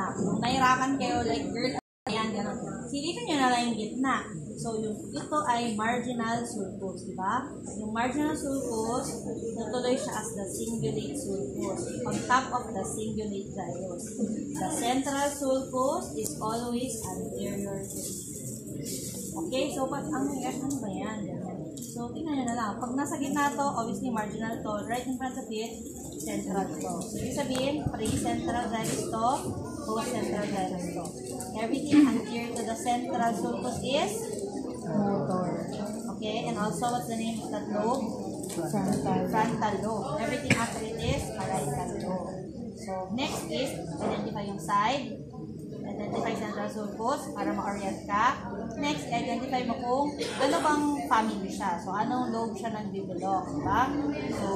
gitna. Kung nahirapan kayo, like, girl, ayan, gano'n. Silipin nyo na lang yung gitna. So, ito ay marginal sulcus, di ba? Yung marginal sulcus, tutuloy siya as the cingulate sulcus on top of the cingulate gyrus. The central sulcus is always anterior to it. Okay, so ano ba yan? So, tingnan nyo na lang. Pag nasa gitna to, obviously marginal to. Right in front of it, central to. So, ibig sabihin, pre-central gyrus to, post-central gyrus to. Everything anterior to the central sulcus is motor. Okay, and also what's the name of that lobe? Frontal lobe. Everything after it is parietal lobe. So, next is identify yung side. Identify central sulcus para ma-orient ka. Next, identify mo kung ano bang family siya. So, anong lobe siya nagbibilong, diba? So,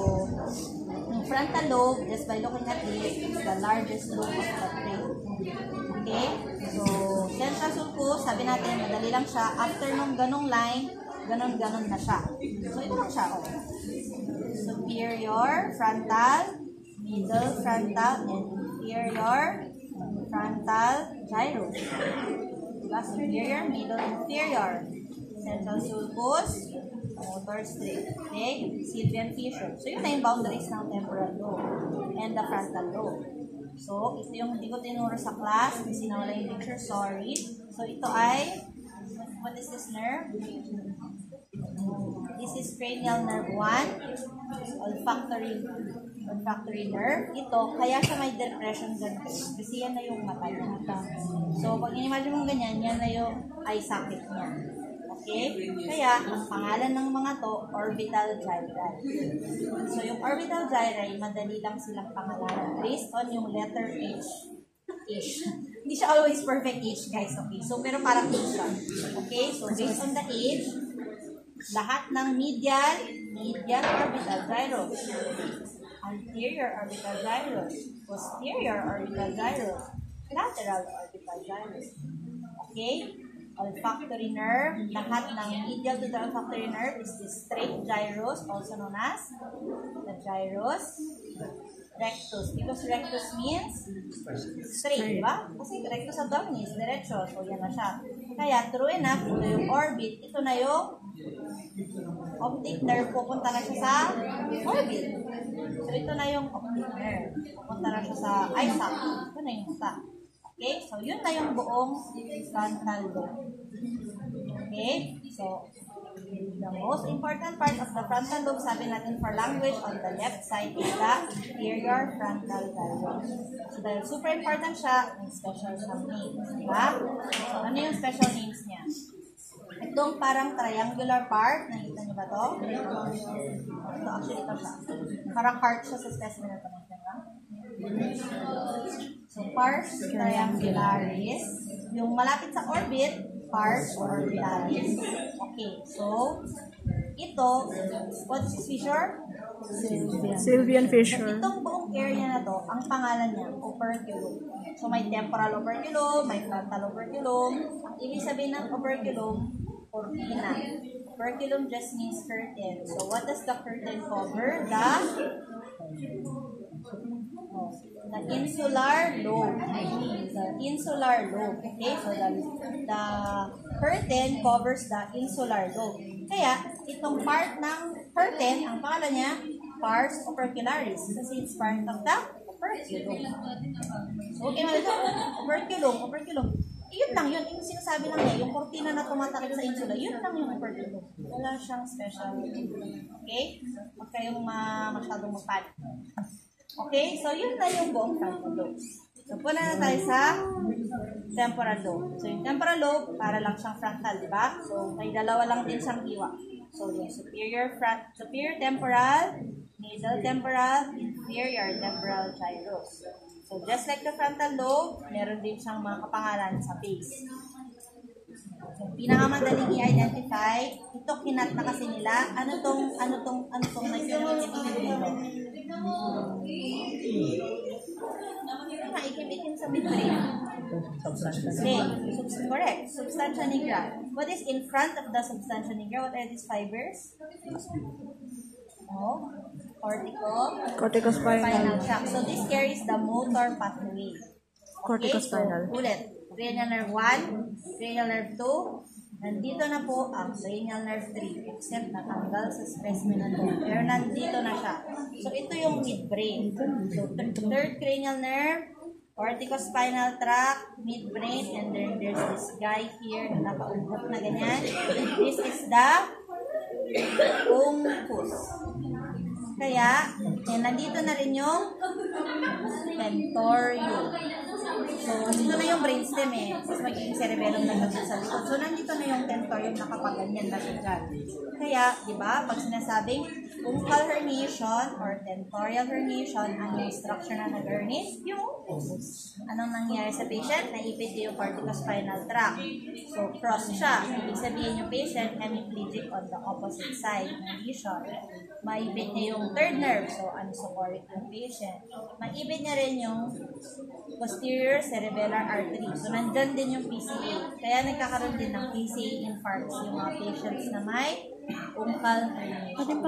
yung frontal lobe, just by looking at this, is the largest lobe of the brain. Okay? So, central sulcus, sabi natin, madali lang siya. After nung ganong line, ganon-ganon na siya. So, ito lang siya. Oh. Superior, frontal, middle, frontal, and inferior, frontal, gyrus. Diba? Superior, middle, inferior. Central sulcus, motor straight. Okay? Sylvian fissure. So, yun na yung boundaries ng temporal lobe and the frontal lobe. So, ito yung hindi ko tinuro sa class. Kasi nawala yung picture. Sorry. So, ito ay, what is this nerve? This is cranial nerve 1. Olfactory nerve. Ito, kaya siya may depression ganito. Kasi yan na yung mata niya. So, pag inimagine mo ganyan, yan na yung eye socket niya. Okay? Kaya, ang pangalan ng mga to, orbital gyri. So, yung orbital gyri, madali lang silang pangalanan based on yung letter H. H. Hindi siya always perfect H, guys. Okay? So, pero parang H siya. Okay? So, based on the H, lahat ng medial orbital gyrus. Anterior orbital gyrus. Posterior orbital gyrus. Lateral orbital gyrus. Okay? Olfactory nerve, lahat ng medial to the olfactory nerve is the straight gyrus, also known as the gyrus rectus. Because rectus means straight, diba? Kasi rectus abdominis, diretso. So, yan na siya. Kaya, true enough, ito yung orbit. Ito na yung optic nerve. Pupunta na siya sa orbit. So, ito na yung optic nerve. Pupunta na siya sa eye socket. Ito na yung mata. Okay? So, yun na yung buong frontal lobe. Okay? So, the most important part of the frontal lobe, sabi natin for language, on the left side is the inferior frontal gyrus. So, dahil super important siya, may special siyang names. Diba? So, ano yung special names niya? Itong parang triangular part, nakita niyo ba to? Ito, actually, ito siya. Parang heart siya sa specimen na ito. So, pars triangularis. Yung malapit sa orbit, pars orbitalis. Okay, so, ito, what is this fissure? Sylvian fissure. Itong buong area na to, ang pangalan niya, operculum. So, may temporal operculum, may frontal operculum. Ang ibig sabihin ng operculum, cortina. Operculum just means curtain. So, what does the curtain cover? The insular lobe. The insular lobe. Okay, so the curtain covers the insular lobe. Kaya, itong part ng curtain, ang pangalan niya, pars opercularis. Kasi it's part of the operculum. So, okay, operculum. Yun lang yun. Yung sinasabi lang niya, yung cortina na tumatakip sa insula, yun lang yung operculum. Wala siyang special. Okay? Huwag kayong masyadong magpalit. Okay? So, yun na yung buong frontal lobe. So, puna na tayo sa temporal lobe. So, yung temporal lobe, para lang siyang frontal, di ba? So, may dalawa lang din siyang iwa. So, yung superior temporal, middle temporal, inferior temporal gyrus. So, just like the frontal lobe, meron din siyang mga kapangalan sa face. So, pinakamadaling i-identify, ito kinat na kasi nila, ano tong nagkakitikin dito? Ikibitin sa midbrain. Correct. Substantia nigra. What is in front of the substantia nigra? What are these fibers? Oh, corticospinal tract. So this carries the motor pathway. Corticospinal. So, ulit. Cranial nerve 1, cranial nerve 2, nandito na po ang cranial nerve 3, except natanggal sa specimen na to. Pero nandito na siya. So, ito yung midbrain. So, third cranial nerve, corticospinal tract, midbrain, and then there's this guy here na nakaungkot na ganyan. This is the uncus. Kaya, nandito na rin yung tentorium. So, dito na yung brainstem Tapos magiging cerebellum na sa likod. So, nandito na yung tentorium nakapaganyan na siya dyan. Kaya, di ba, pag sinasabing uncal herniation or tentorial herniation, ano yung structure na nag-herniate? Yung anong nangyari sa patient? Naipit yung corticospinal tract. So, cross siya. Ibig sabihin yung patient hemiplegic on the opposite side ng lesion. Maipit niya yung third nerve. So, anisocoric yung patient. Maipit niya rin yung posterior cerebellar artery. So, nandyan din yung PCA. Kaya nagkakaroon din ng PCA infarcts yung mga patients na may uncal herniation.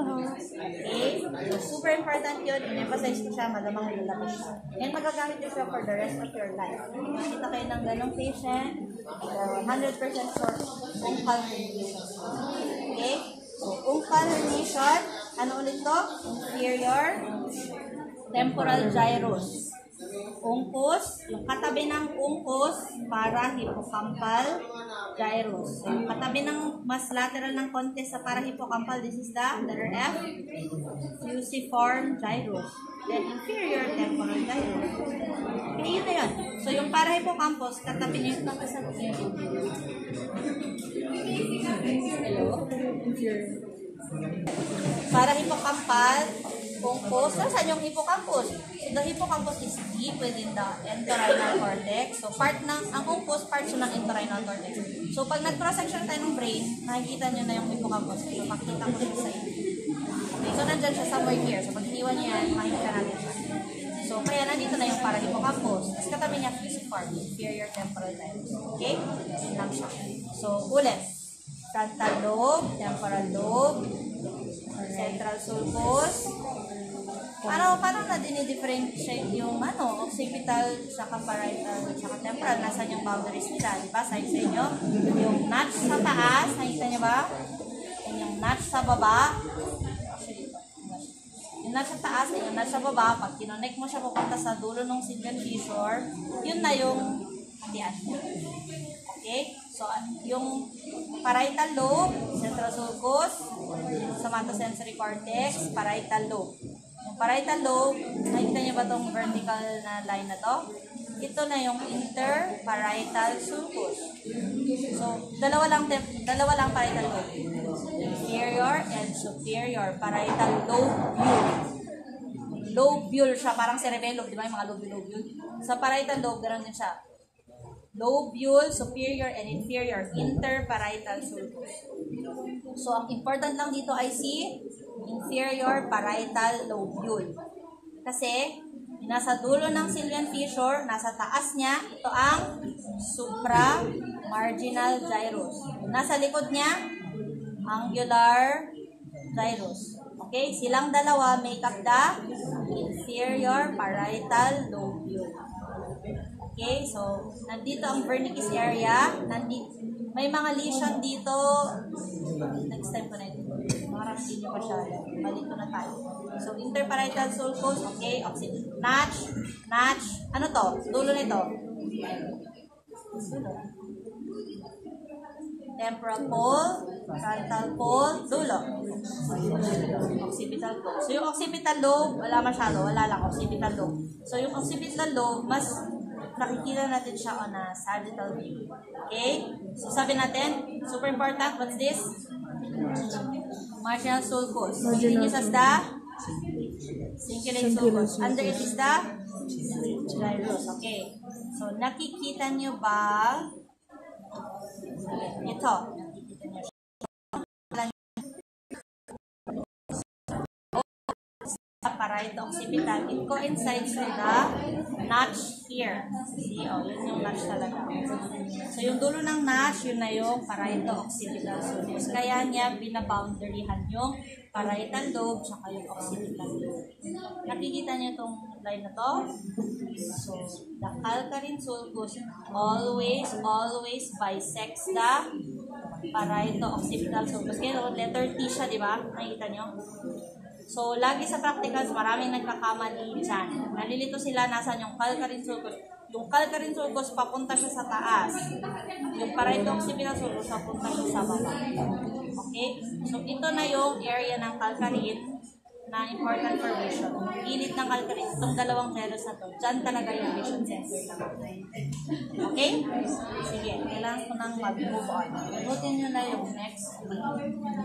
Okay? So, super important yun. In-emphasize ko siya. Malamang lalaki siya. And magagamit ko siya for the rest of your life. Makita kayo ng ganong patient, 100% sure uncal herniation. Okay? So, uncal herniation, ano ulit to? Inferior temporal gyrus. Uncus, yung katabi ng uncus para hippocampal gyrus. So, yung katabi ng mas lateral ng konti sa para hippocampal, this is the letter F, fusiform gyrus. Then inferior temporal gyrus. Okay, yun na yun. So, yung para hippocampus, katabi niya yung sa para hippocampal, uncus. Saan yung hippocampus? So, the hippocampus is deep within the entorhinal cortex. So, ang uncus, part siya ng entorhinal cortex. So, pag nag-cross-section tayo ng brain, nakikita nyo na yung hippocampus. So, makikita ko siya sa inyo. Okay, so nandyan siya somewhere here. So, pag iniwan niya yan, makikita natin siya. So, kaya nandito na yung para hippocampus. Tapos katabi niya, fusiform, inferior temporal gyrus. Okay? Yun lang siya. So, ulit. Frontal lobe, temporal lobe, central sulcus. Paano na dinidifferentiate yung occipital, saka parietal, saka temporal? Nasaan yung boundaries nila? Diba? Sabi sa inyo, yung notch sa taas, nakita niyo ba? Yung notch sa baba. Actually, yung notch sa taas, yung notch sa baba, pag kinonect mo siya pupunta sa dulo ng sylvian fissure, yun na yung hatian niya. Okay? So, yung parietal lobe, central sulcus, somatosensory cortex, parietal lobe. Yung parietal lobe, nakikita niyo ba itong vertical na line na to? Ito na yung interparietal sulcus. So, dalawa lang parietal lobe. Inferior and superior parietal lobule. Lobule siya, parang cerebellum, di ba yung mga lobule? Sa parietal lobe, ganoon din siya. Lobule, superior and inferior, interparietal sulcus. So, ang important lang dito ay si inferior parietal lobule. Kasi, nasa dulo ng sylvian fissure, nasa taas niya, ito ang supramarginal gyrus. Nasa likod niya, angular gyrus. Okay? Silang dalawa make up the inferior parietal lobule. Okay, so, nandito ang Wernicke's area. May mga lesion dito. Next time ko na ito. Marami din nyo pa siya. Balito na tayo. So, interparietal sulcus. Okay, notch. Ano to? Dulo nito. Temporal pole, frontal pole, dulo. Occipital pole. So, yung occipital lobe, wala masyado. Wala lang, occipital lobe. So, yung occipital lobe, mas nakikita natin siya on a sagittal view. Okay? So, sabi natin, super important, what's this? Marginal sulcus. This is the cingulate sulcus. Under it is the gyrus. Okay. So, nakikita nyo ba? Ito. Nakikita nyo siya. Parietal occipital, it coincides with the notch here. See, yun yung notch talaga. So, yung dulo ng notch, yun na yung parietal occipital sulcus. Kaya niya binaboundaryhan yung parietal lobe tsaka yung occipital lobe. Nakikita niyo itong line na to. So, the calcarine sulcus always bisects the parieto-occipital sulcus. Kaya letter T siya, di ba? Nakikita nyo? So, lagi sa practicals, maraming nagkakamali dyan. Nalilito sila nasan yung calcarine sulcus. Yung calcarine sulcus, papunta siya sa taas. Yung parieto-occipital sulcus, papunta siya sa baba. Okay? So, ito na yung area ng calcarine na important for vision. Gilid ng calcarine, itong dalawang telos na to. Dyan talaga yung vision center lang. Okay? Sige, kailangan ko nang mag-move on. Butin nyo na yung next.